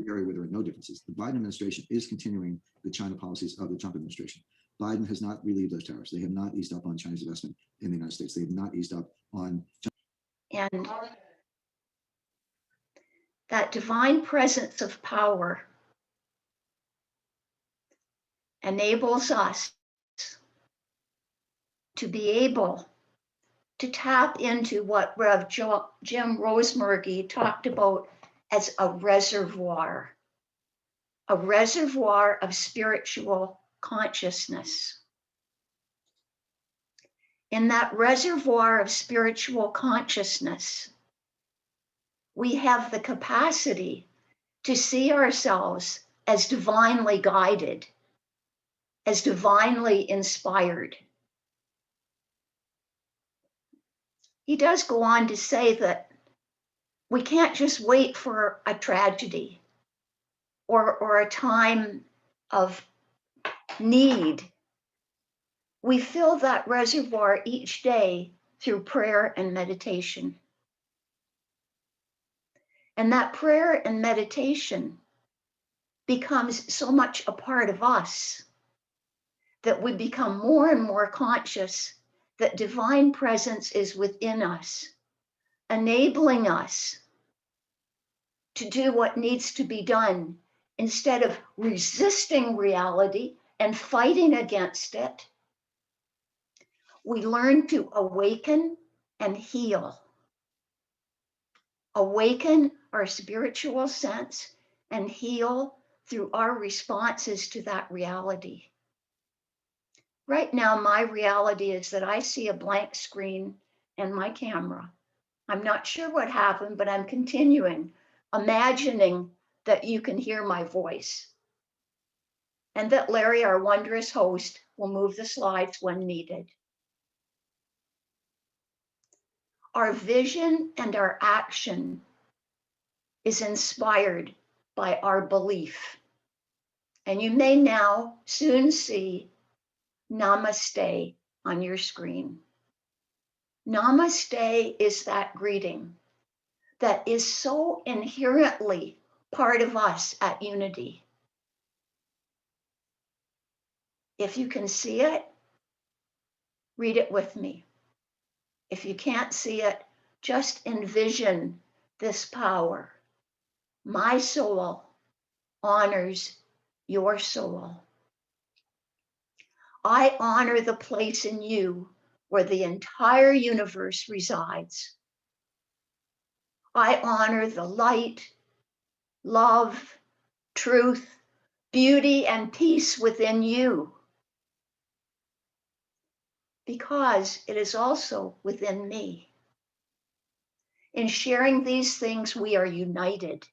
area where there are no differences. The Biden administration is continuing the China policies of the Trump administration. Biden has not relieved those tariffs. They have not eased up on Chinese investment in the United States. They have not eased up on. And that divine presence of power enables us to be able to tap into what Rev. Jim Rosemergy talked about as a reservoir of spiritual consciousness. In that reservoir of spiritual consciousness, we have the capacity to see ourselves as divinely guided, as divinely inspired. He does go on to say that we can't just wait for a tragedy or a time of need. We fill that reservoir each day through prayer and meditation. And that prayer and meditation becomes so much a part of us that we become more and more conscious that divine presence is within us, enabling us to do what needs to be done instead of resisting reality and fighting against it. We learn to awaken and heal. Awaken our spiritual sense and heal through our responses to that reality. Right now, my reality is that I see a blank screen and my camera. I'm not sure what happened, but I'm continuing, imagining that you can hear my voice and that Larry, our wondrous host, will move the slides when needed. Our vision and our action is inspired by our belief. And you may now soon see Namaste on your screen. Namaste is that greeting that is so inherently part of us at Unity. If you can see it, read it with me. If you can't see it, just envision this power. My soul honors your soul. I honor the place in you where the entire universe resides. I honor the light, love, truth, beauty, and peace within you, because it is also within me. In sharing these things, we are united.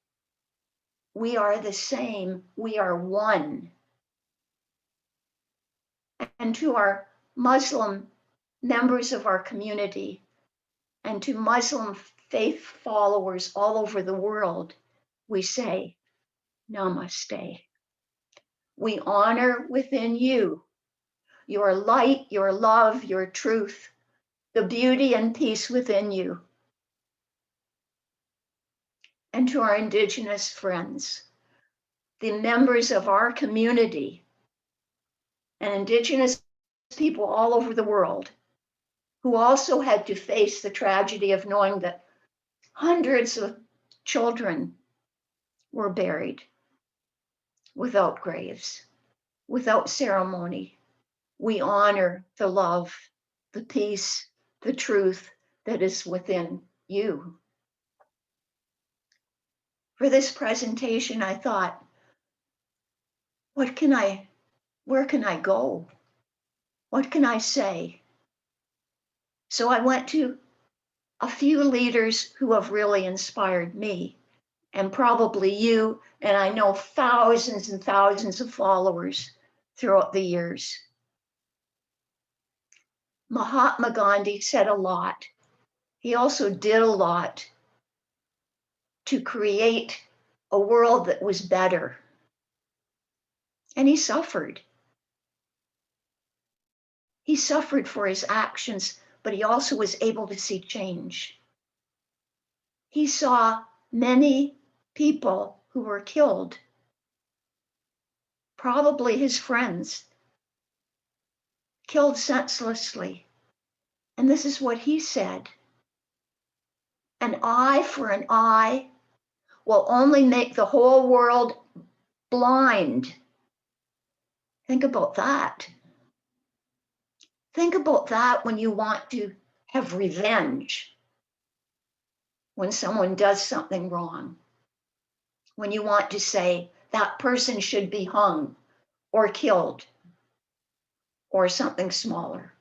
We are the same. We are one. And to our Muslim members of our community and to Muslim faith followers all over the world, we say, Namaste. We honor within you your light, your love, your truth, the beauty and peace within you. And to our Indigenous friends, the members of our community and Indigenous people all over the world who also had to face the tragedy of knowing that hundreds of children were buried without graves, without ceremony. We honor the love, the peace, the truth that is within you. For this presentation, I thought, where can I go? What can I say? So I went to a few leaders who have really inspired me, and probably you, and I know thousands and thousands of followers throughout the years. Mahatma Gandhi said a lot. He also did a lot to create a world that was better. And he suffered. He suffered for his actions, but he also was able to see change. He saw many people who were killed, probably his friends, killed senselessly. And this is what he said: an eye for an eye will only make the whole world blind. Think about that. Think about that when you want to have revenge, when someone does something wrong, when you want to say that person should be hung or killed or something smaller,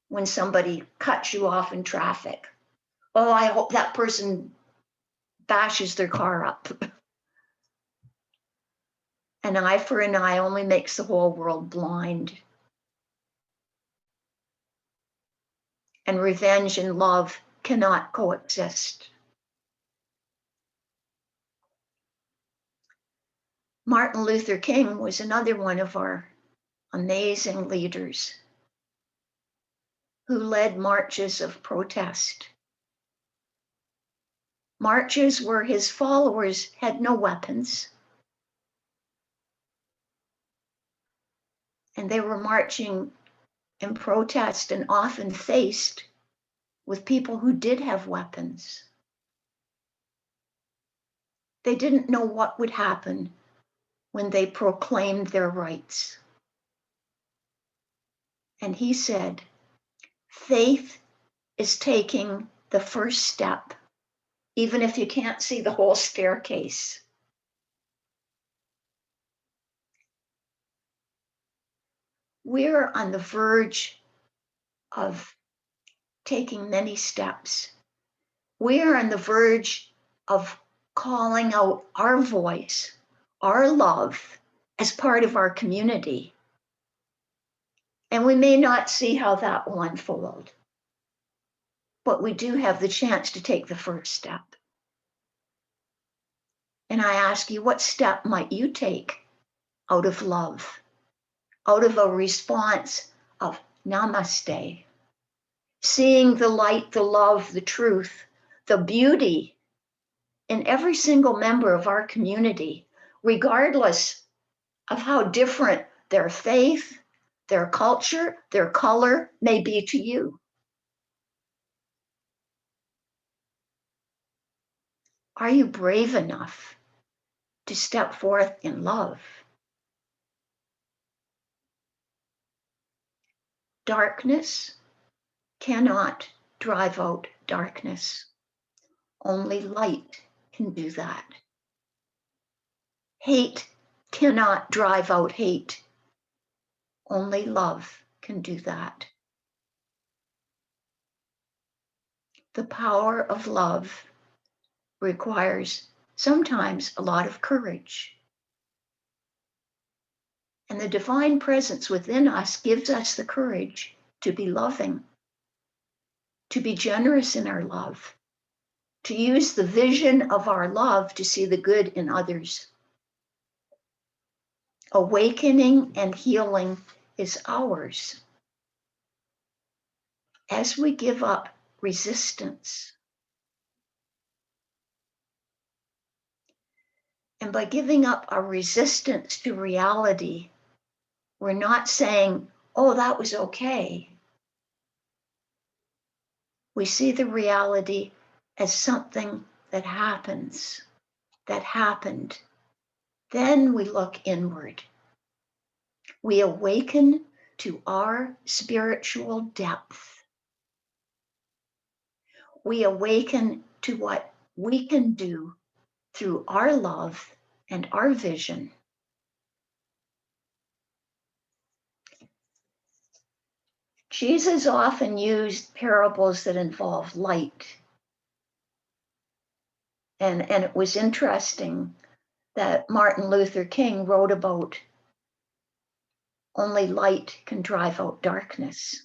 when somebody cuts you off in traffic. Oh, I hope that person bashes their car up. An eye for an eye only makes the whole world blind. And revenge and love cannot coexist. Martin Luther King was another one of our amazing leaders who led marches of protest. Marches where his followers had no weapons, and they were marching in protest and often faced with people who did have weapons. They didn't know what would happen when they proclaimed their rights. And he said, faith is taking the first step, even if you can't see the whole staircase. We're on the verge of taking many steps. We're on the verge of calling out our voice, our love as part of our community. And we may not see how that will unfold, but we do have the chance to take the first step. And I ask you, what step might you take out of love, out of a response of namaste, seeing the light, the love, the truth, the beauty in every single member of our community, regardless of how different their faith, their culture, their color may be to you? Are you brave enough to step forth in love? Darkness cannot drive out darkness. Only light can do that. Hate cannot drive out hate. Only love can do that. The power of love requires sometimes a lot of courage. And the divine presence within us gives us the courage to be loving, to be generous in our love, to use the vision of our love to see the good in others. Awakening and healing is ours as we give up resistance. And by giving up our resistance to reality, we're not saying, oh, that was okay. We see the reality as something that happens, that happened. Then we look inward. We awaken to our spiritual depth. We awaken to what we can do through our love and our vision. Jesus often used parables that involve light. And it was interesting that Martin Luther King wrote about only light can drive out darkness.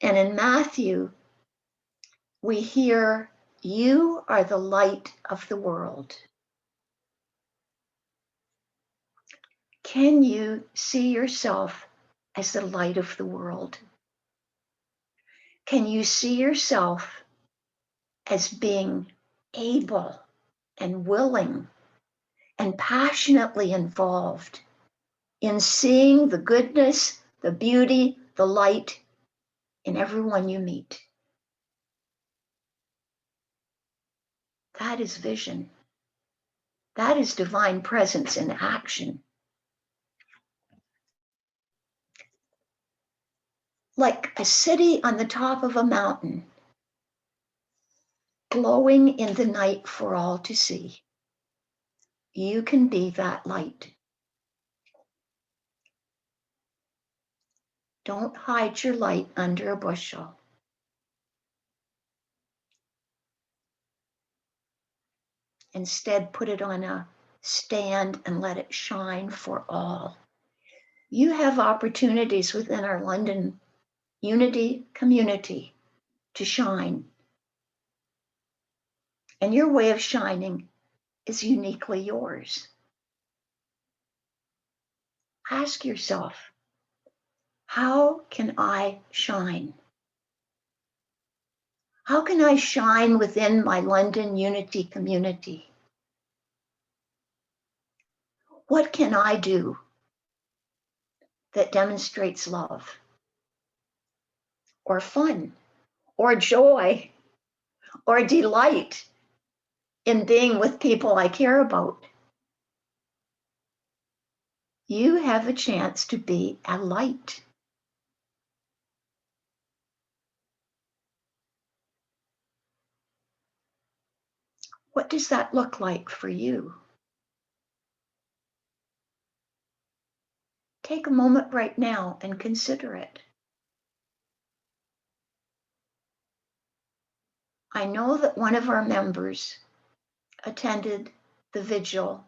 And in Matthew, we hear, you are the light of the world. Can you see yourself as the light of the world? Can you see yourself as being able and willing and passionately involved in seeing the goodness, the beauty, the light in everyone you meet. That is vision. That is divine presence in action. Like a city on the top of a mountain, glowing in the night for all to see. You can be that light. Don't hide your light under a bushel. Instead, put it on a stand and let it shine for all. You have opportunities within our London Unity community to shine. And your way of shining is uniquely yours. Ask yourself, how can I shine? How can I shine within my London Unity community? What can I do that demonstrates love or fun or joy or delight in being with people I care about? You have a chance to be a light. What does that look like for you? Take a moment right now and consider it. I know that one of our members attended the vigil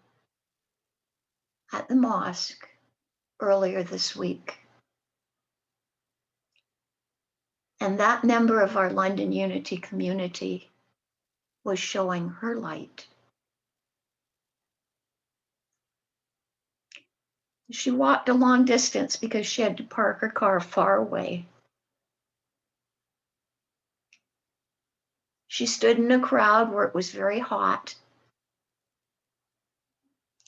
at the mosque earlier this week. And that member of our London Unity community was showing her light. She walked a long distance because she had to park her car far away. She stood in a crowd where it was very hot.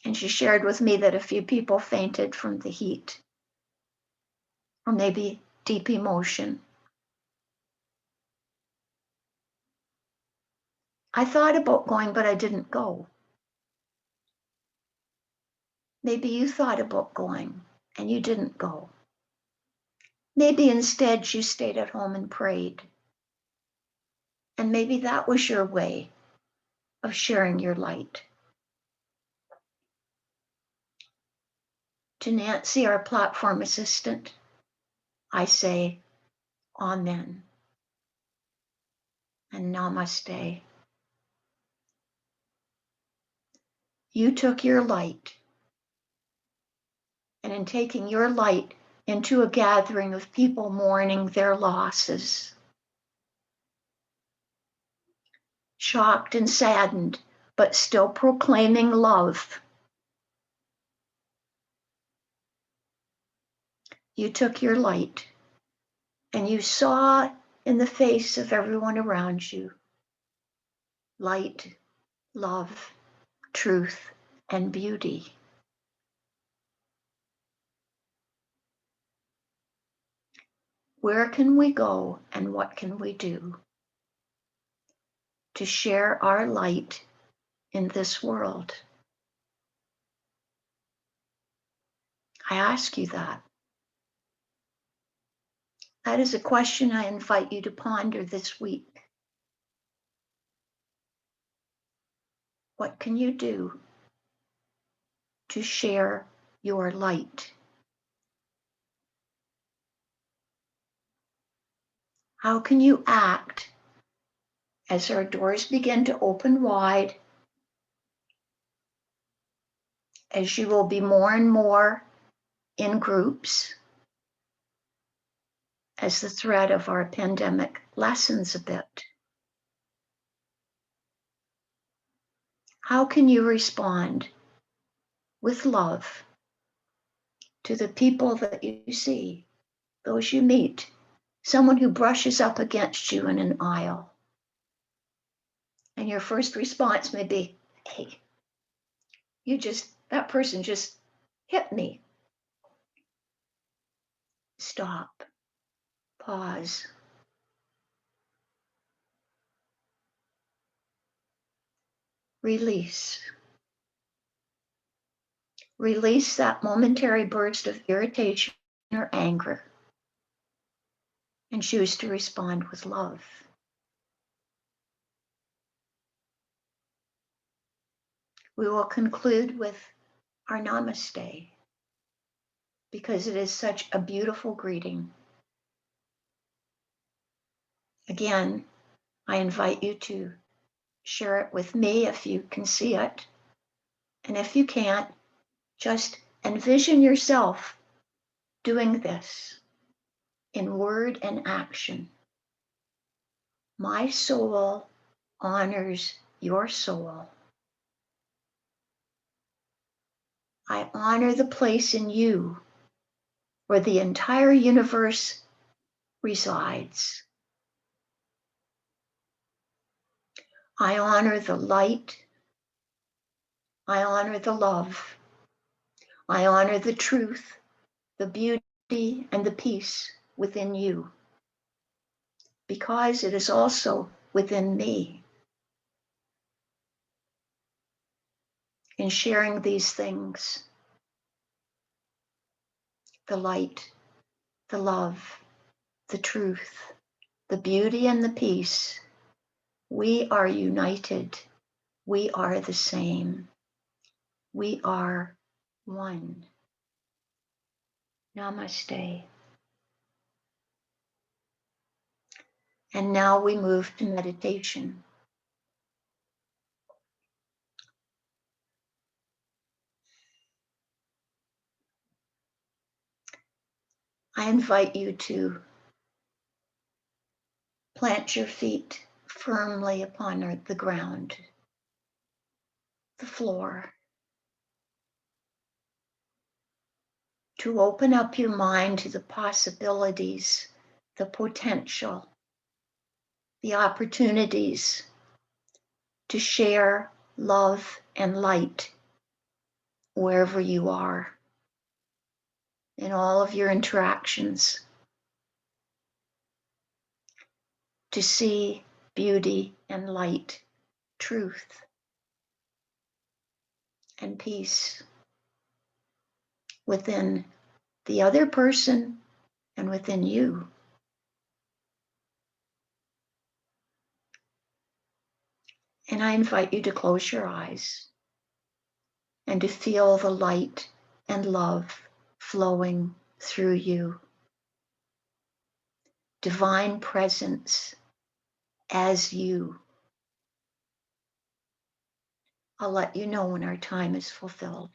And she shared with me that a few people fainted from the heat, or maybe deep emotion. I thought about going, but I didn't go. Maybe you thought about going and you didn't go. Maybe instead you stayed at home and prayed. And maybe that was your way of sharing your light. To Nancy, our platform assistant, I say, Amen and Namaste. You took your light, and in taking your light into a gathering of people mourning their losses, shocked and saddened, but still proclaiming love, you took your light and you saw in the face of everyone around you light, love, truth, and beauty. Where can we go and what can we do to share our light in this world? I ask you that. That is a question I invite you to ponder this week. What can you do to share your light? How can you act as our doors begin to open wide, as you will be more and more in groups, as the threat of our pandemic lessens a bit? How can you respond with love to the people that you see, those you meet, someone who brushes up against you in an aisle? And your first response may be, hey, that person just hit me. Stop, pause. Release. Release that momentary burst of irritation or anger and choose to respond with love. We will conclude with our namaste because it is such a beautiful greeting. Again, I invite you to share it with me if you can see it. And if you can't, just envision yourself doing this in word and action. My soul honors your soul. I honor the place in you where the entire universe resides. I honor the light. I honor the love. I honor the truth, the beauty, and the peace within you, because it is also within me. In sharing these things, the light, the love, the truth, the beauty, and the peace, we are united. We are the same. We are one. Namaste. And now we move to meditation. I invite you to plant your feet firmly upon the ground, the floor, to open up your mind to the possibilities, the potential, the opportunities to share love and light wherever you are, in all of your interactions, to see beauty and light, truth and peace within the other person and within you. And I invite you to close your eyes and to feel the light and love flowing through you. Divine presence as you. I'll let you know when our time is fulfilled.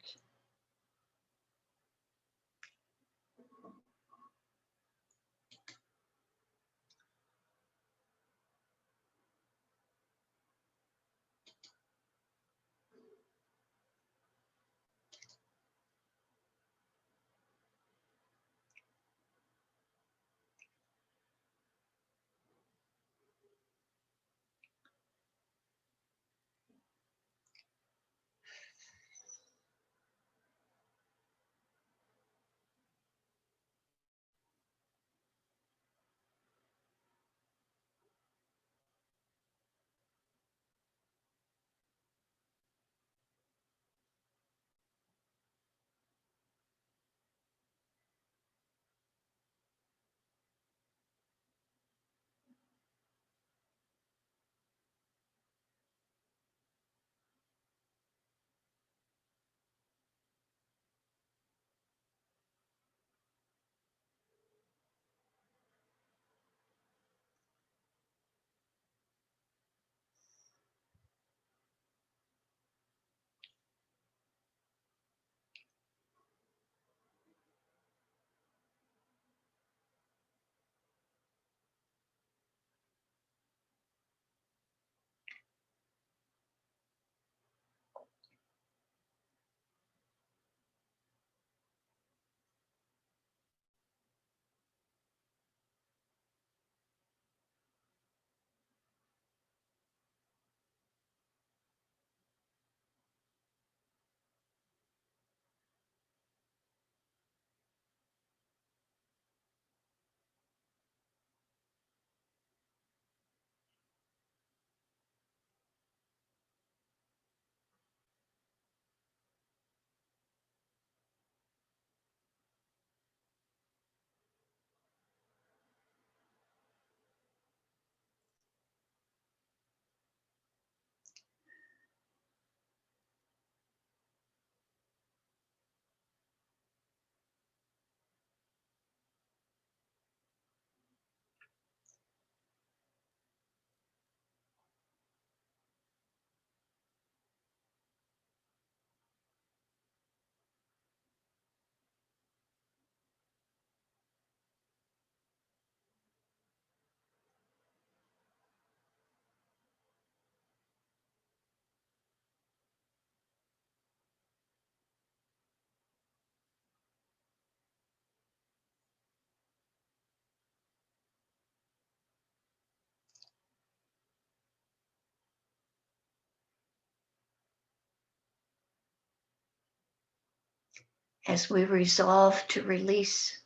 as we resolve to release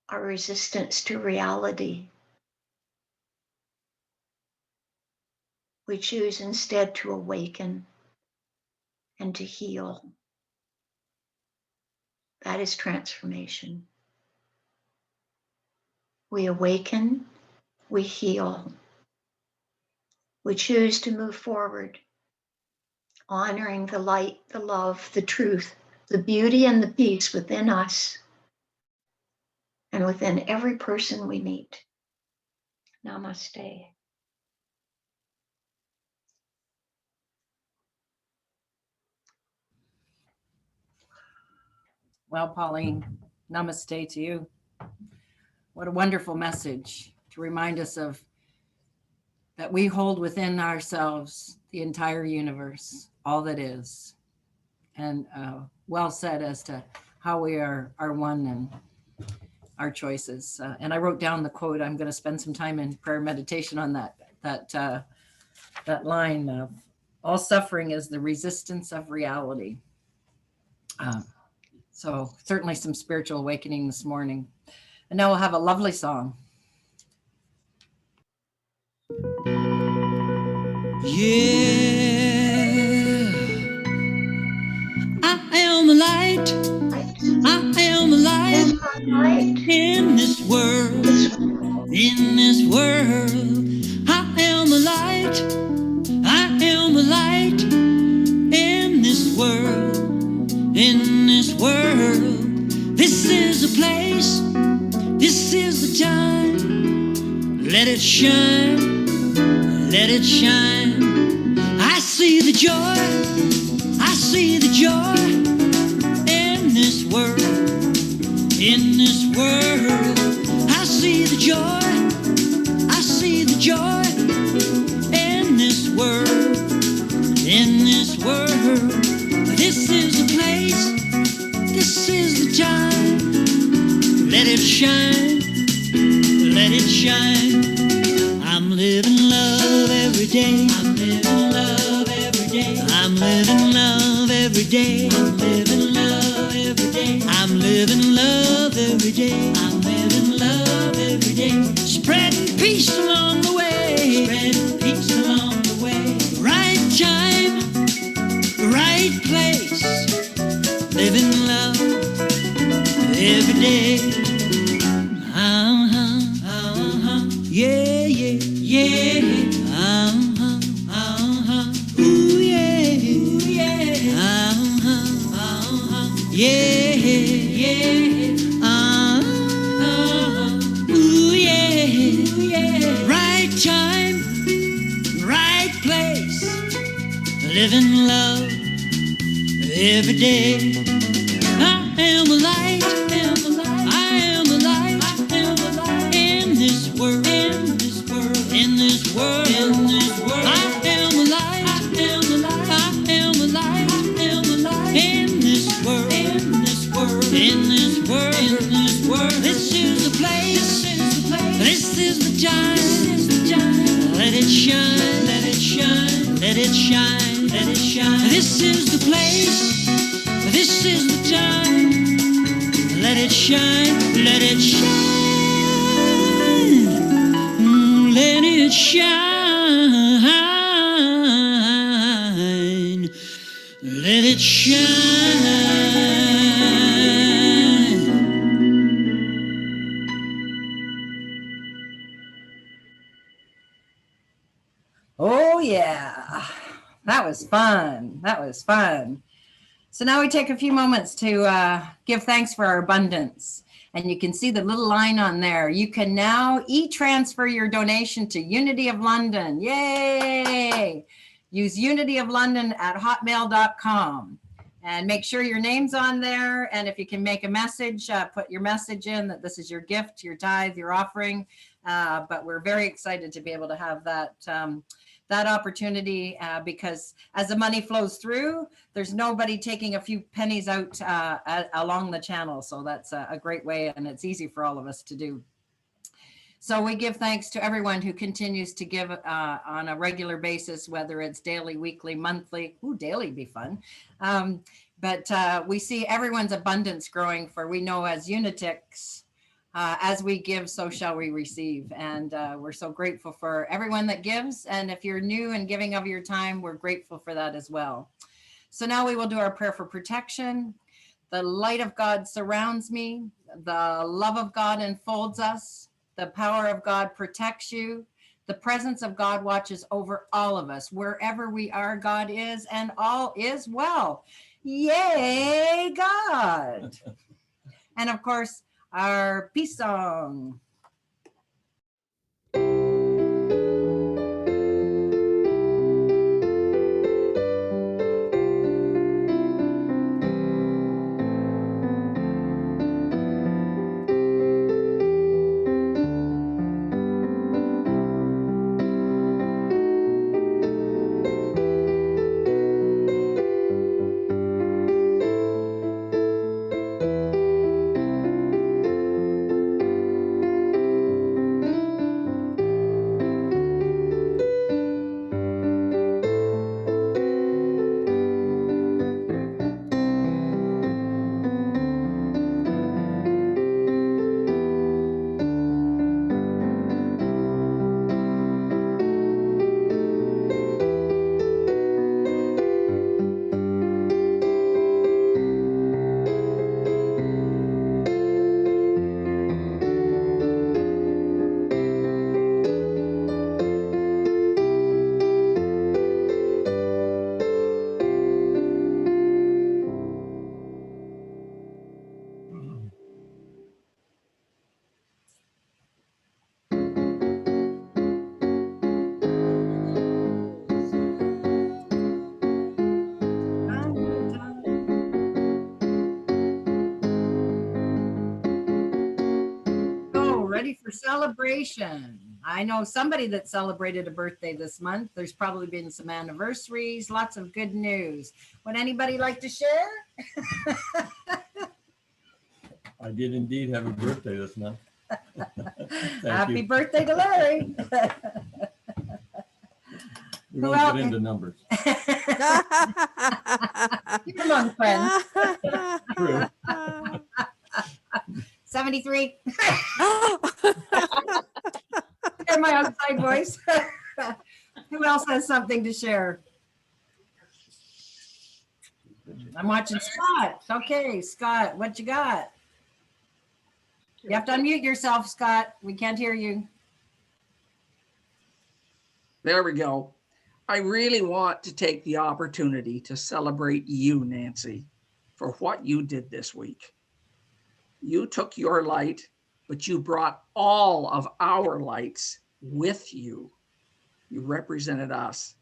our resistance to reality, we choose instead to awaken and to heal. That is transformation. We awaken, we heal. We choose to move forward, honoring the light, the love, the truth, the beauty, and the peace within us and within every person we meet. Namaste. Well, Pauline, namaste to you. What a wonderful message to remind us of that we hold within ourselves the entire universe, all that is. And well said as to how we are one and our choices. And I wrote down the quote. I'm going to spend some time in prayer meditation on that line of all suffering is the resistance of reality. So certainly some spiritual awakening this morning. And now we'll have a lovely song. Yeah, I am a light. I am a light in this world. In this world, I am a light. I am a light in this world. In this world, this is a place. This is the time. Let it shine. Let it shine. I see the joy. I see the joy in this world. In this world, I see the joy. I see the joy in this world. In this world, this is the place. This is the time. Let it shine. Let it shine. I'm living love every day. I'm living love every day. I'm living love every day. I'm living love every day. I'm living love every day. I'm living love every day. Spreading peace along the way. Spreading peace along the way. Right time, right place. Living love every day. Yeah, yeah, yeah. Ooh, yeah, ooh, yeah. Yeah, yeah. Ooh, yeah, ooh, yeah. Right time, right place. Living love every day. I am a light. I am a light. I am a light. I am a light in this world. In this world. In this world. In this world. I am a light. I am a light. I am a light. I am a light in this world. In this world. In this world. In this world. This is the place. This is the place. This is the time. This is the time. Let it shine. Let it shine. Let it shine. Let it shine. This is the place. This is the time. Let it shine. Let it shine. Let it shine. Let it shine. Oh, yeah. That was fun. That was fun. So now we take a few moments to give thanks for our abundance. And you can see the little line on there. You can now e-transfer your donation to Unity of London. Yay! Use unityoflondon@hotmail.com. And make sure your name's on there. And if you can make a message, put your message in that this is your gift, your tithe, your offering. But we're very excited to be able to have that opportunity because as the money flows through, there's nobody taking a few pennies out along the channel. So that's a great way, and it's easy for all of us to do. So we give thanks to everyone who continues to give on a regular basis, whether it's daily, weekly, monthly. Ooh, daily be fun. But we see everyone's abundance growing, for we know as Unitics, as we give, so shall we receive. And we're so grateful for everyone that gives. And if you're new and giving of your time, we're grateful for that as well. So now we will do our prayer for protection. The light of God surrounds me. The love of God enfolds us. The power of God protects you. The presence of God watches over all of us. Wherever we are, God is, and all is well. Yay, God. And of course, our peace song. Ready for celebration. I know somebody that celebrated a birthday this month. There's probably been some anniversaries, lots of good news. Would anybody like to share? I did indeed have a birthday this month. Happy you. Birthday to Larry. We won't get into numbers. Keep among friends. True. 73. Hear my outside voice. Who else has something to share? I'm watching Scott. Okay, Scott, what you got? You have to unmute yourself, Scott. We can't hear you. There we go. I really want to take the opportunity to celebrate you, Nancy, for what you did this week. You took your light, but you brought all of our lights with you. You represented us,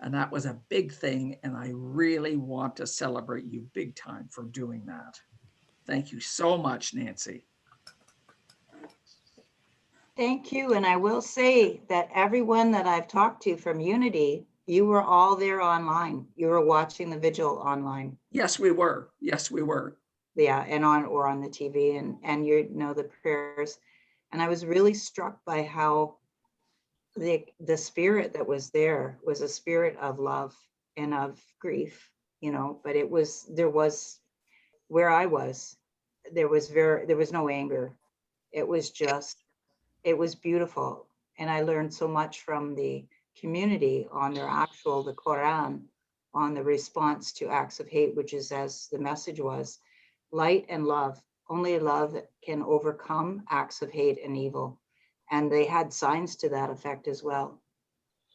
and that was a big thing, and I really want to celebrate you big time for doing that. Thank you so much, Nancy. Thank you. And I will say that everyone that I've talked to from Unity, you were all there online. You were watching the vigil online. Yes, we were. Yes, we were. Yeah, and on the TV and you know the prayers. And I was really struck by how the spirit that was there was a spirit of love and of grief, you know, but there was where I was, there was no anger. It was beautiful. And I learned so much from the community on the Quran, on the response to acts of hate, which is as the message was, light and love. Only love can overcome acts of hate and evil. And they had signs to that effect as well.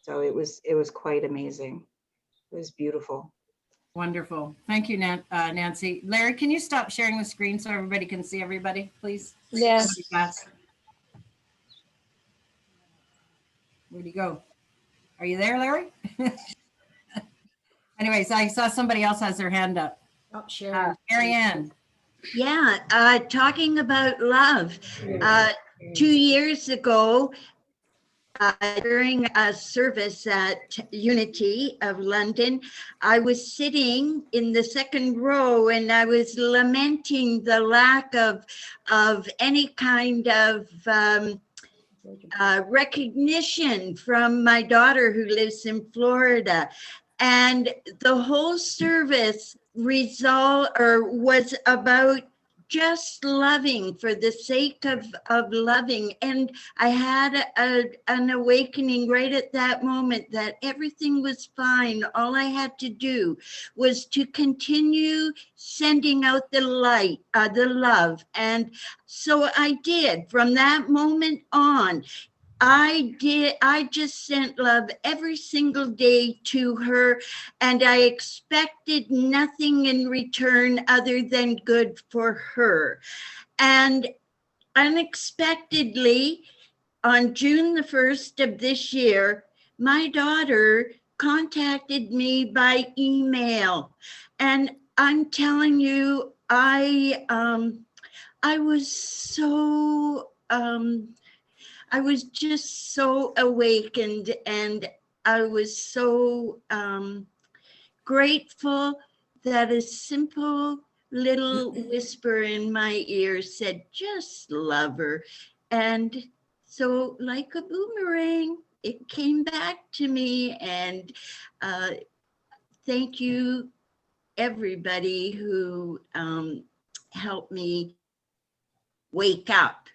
So it was quite amazing. It was beautiful. Wonderful. Thank you, Nancy. Larry, can you stop sharing the screen so everybody can see everybody, please? Yes. Where'd he go? Are you there, Larry? Anyways, I saw somebody else has their hand up. Oh, Sharon. Mary Ann. Yeah, talking about love. 2 years ago, during a service at Unity of London, I was sitting in the second row and I was lamenting the lack of any kind of recognition from my daughter who lives in Florida. And the whole service, was about just loving for the sake of loving. And I had an awakening right at that moment that everything was fine. All I had to do was to continue sending out the light, the love. And so I did. From that moment on, I just sent love every single day to her, and I expected nothing in return other than good for her. And unexpectedly, on June the 1st of this year, my daughter contacted me by email. And I'm telling you, I was just so awakened, and I was so grateful that a simple little whisper in my ear said, just love her. And so like a boomerang, it came back to me. And thank you, everybody who helped me wake up.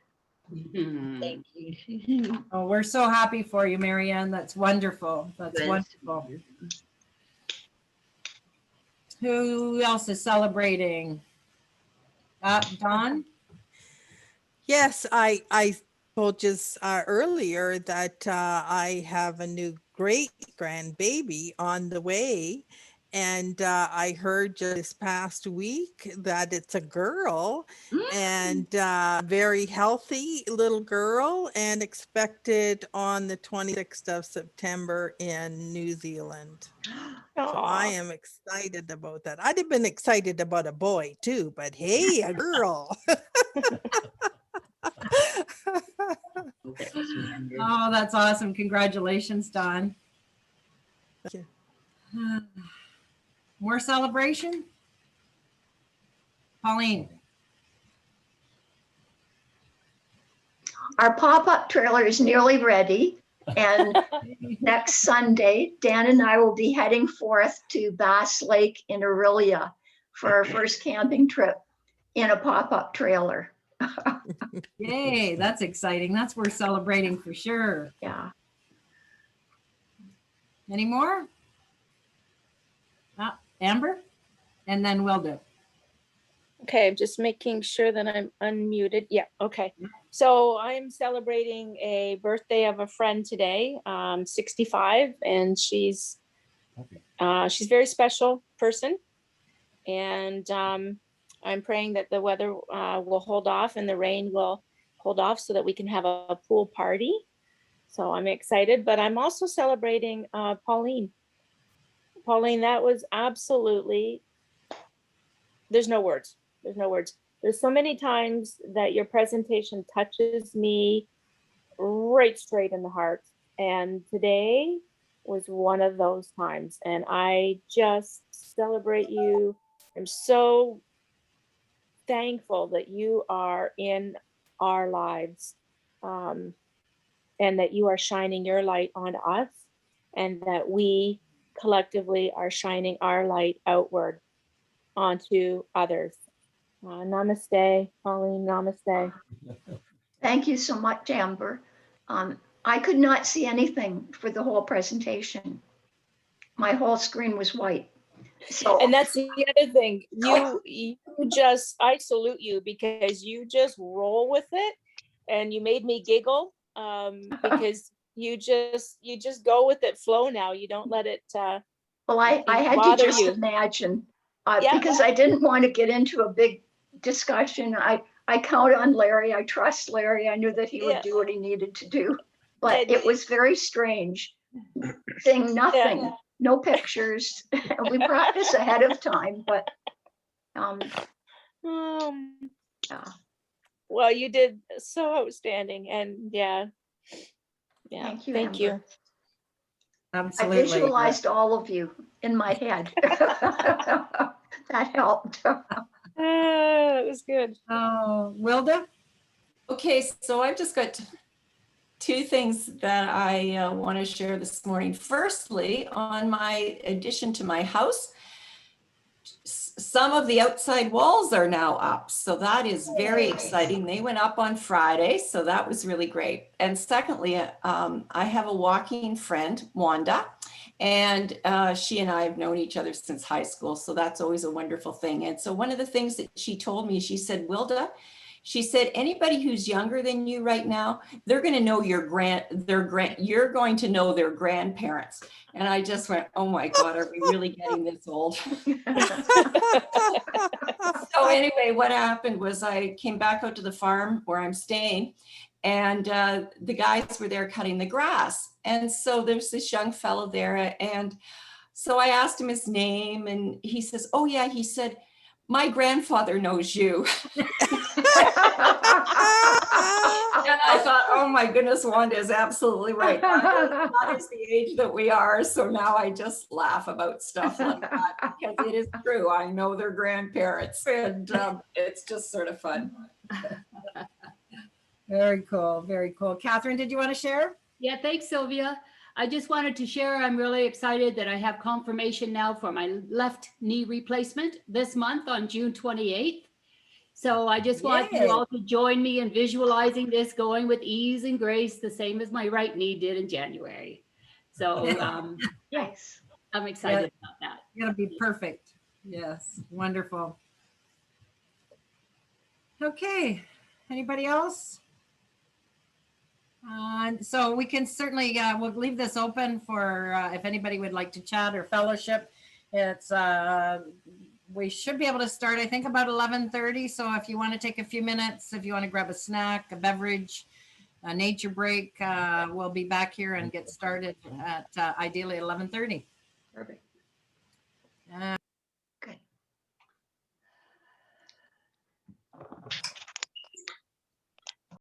Thank you. Oh, we're so happy for you, Marianne. That's wonderful. That's Good. wonderful. Who else is celebrating? Dawn? Yes, I told you earlier that I have a new great grandbaby on the way. And I heard just this past week that it's a girl and very healthy little girl, and expected on the 26th of September in New Zealand. So I am excited about that. I'd have been excited about a boy too, but hey, a girl. Oh, that's awesome. Congratulations, Dawn. Thank you. More celebration? Pauline? Our pop-up trailer is nearly ready. And next Sunday, Dan and I will be heading forth to Bass Lake in Aurelia for our first camping trip in a pop-up trailer. Yay, that's exciting. That's worth celebrating for sure. Yeah. Any more? Amber? And then Wilda. Okay, I'm just making sure that I'm unmuted. Yeah, okay. So I'm celebrating a birthday of a friend today, 65, and she's a very special person. And I'm praying that the weather will hold off and the rain will hold off so that we can have a pool party. So I'm excited, but I'm also celebrating Pauline. Pauline, that was absolutely, there's no words. There's no words. There's so many times that your presentation touches me right straight in the heart. And today was one of those times. And I just celebrate you. I'm so thankful that you are in our lives, and that you are shining your light on us, and that we collectively are shining our light outward onto others. Namaste, Pauline, namaste. Thank you so much, Amber. I could not see anything for the whole presentation. My whole screen was white. So, And that's the other thing. You just, I salute you because you just roll with it, and you made me giggle because you just go with it, flow now. You don't let it well, I had to bother just you. imagine Yeah. because I didn't want to get into a big discussion. I count on Larry. I trust Larry. I knew that he would Yeah. do what he needed to do, but And- it was very strange saying nothing, no pictures. We practice ahead of time, but yeah. Well, you did so outstanding, and yeah. Thank you, Thank you. Amber. I Absolutely. visualized all of you in my head. That helped. That was good. Oh, Wilda? Okay, so I've just got two things that I want to share this morning. Firstly, on my addition to my house, some of the outside walls are now up. So that is very exciting. They went up on Friday, so that was really great. And secondly, I have a walking friend, Wanda, and she and I have known each other since high school. So that's always a wonderful thing. And so one of the things that she told me, she said, Wilda, she said, anybody who's younger than you right now, they're going to know you're going to know their grandparents. And I just went, oh my God, are we really getting this old? So anyway, what happened was I came back out to the farm where I'm staying, and the guys were there cutting the grass. And so there's this young fellow there. And so I asked him his name, and he says, oh yeah, he said, my grandfather knows you. And I thought, oh my goodness, Wanda is absolutely right. That is the age that we are. So now I just laugh about stuff like that because it is true. I know their grandparents, and it's just sort of fun. Very cool. Very cool. Catherine, did you want to share? Yeah, thanks, Sylvia. I just wanted to share, I'm really excited that I have confirmation now for my left knee replacement this month on June 28th. So I just want you all to join me in visualizing this going with ease and grace, the same as my right knee did in January. So yes, I'm excited about that. It's going to be perfect. Yes, wonderful. Okay, anybody else? So we can certainly, we'll leave this open for if anybody would like to chat or fellowship. It's, we should be able to start, I think, about 11:30. So if you want to take a few minutes, if you want to grab a snack, a beverage, a nature break, we'll be back here and get started at ideally 11:30. Perfect.